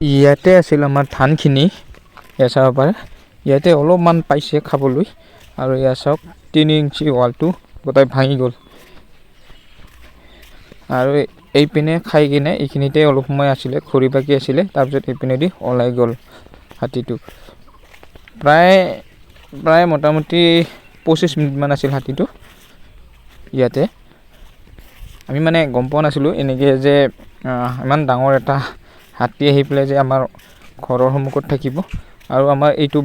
ইয়াতে আছিল আমাৰ ধানখিনি এয়া চাব পাৰে ইয়াতে অলপমান পাইছে খাবলৈ আৰু এয়া চাওক 3 ইঞ্চি ৱালটো গোটেই ভাঙি গ'ল আৰু এইপিনে খাই কিনে এইখিনিতে অলপ সময় আছিলে খৰি বাকি আছিলে তাৰপিছত এইপিনেদি ওলাই গ'ল হাতীটো প্ৰায় মোটামুটি 25 মিনিটমান আছিল হাতীটো ইয়াতে আমি মানে গম পোৱা নাছিলোঁ এনেকৈ যে ইমান ডাঙৰ এটা হাতী আহি পেলাই যে আমাৰ ঘৰৰ সন্মুখত থাকিব আৰু আমাৰ এইটো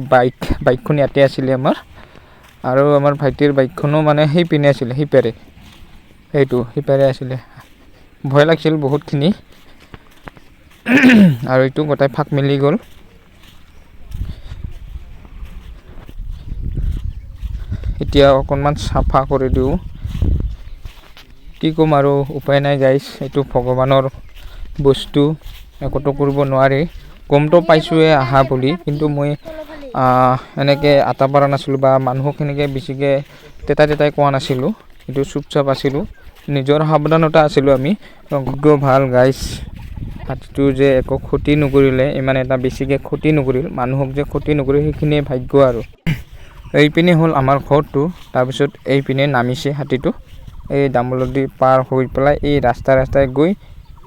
বাইকখন ইয়াতে আছিলে আমাৰ আৰু আমাৰ ভাইটিৰ বাইকখনো মানে সেইপিনে আছিলে সিপাৰে আছিলে ভয় লাগিছিল বহুতখিনি আৰু এইটো গোটেই ফাক মেলি গ'ল এতিয়া অকণমান চাফা কৰি দিওঁ কি ক'ম আৰু উপায় নাই গাইছ এইটো ভগৱানৰ বস্তু একোটো কৰিব নোৱাৰি গমটো পাইছোঁৱে আহা বুলি কিন্তু মই এনেকৈ আটা পৰা নাছিলোঁ বা মানুহক এনেকৈ বেছিকৈ তেতাই কোৱা নাছিলোঁ কিন্তু চুপচাপ আছিলোঁ নিজৰ সাৱধানতা আছিলোঁ আমি ভাল গাইছ হাতীটো যে একো ক্ষতি নকৰিলে ইমান এটা বেছিকৈ ক্ষতি নকৰিল মানুহক যে ক্ষতি নকৰিল সেইখিনিয়ে ভাগ্য আৰু এইপিনে হ'ল আমাৰ ঘৰটো তাৰপিছত এইপিনে নামিছে হাতীটো এই দামোলদি পাৰ হৈ পেলাই এই ৰাস্তাই গৈ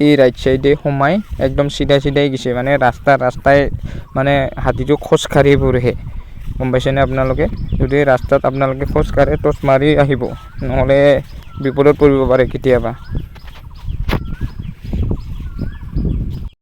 এই ৰাইট চাইডে সোমাই একদম চিধাই গৈছে মানে ৰাস্তাই মানে হাতীটো খোজকাঢ়ি ফুৰেহে গম পাইছেনে আপোনালোকে যদি ৰাস্তাত আপোনালোকে খোজকাঢ়ে টচ মাৰি আহিব নহ'লে বিপদত পৰিব পাৰে কেতিয়াবা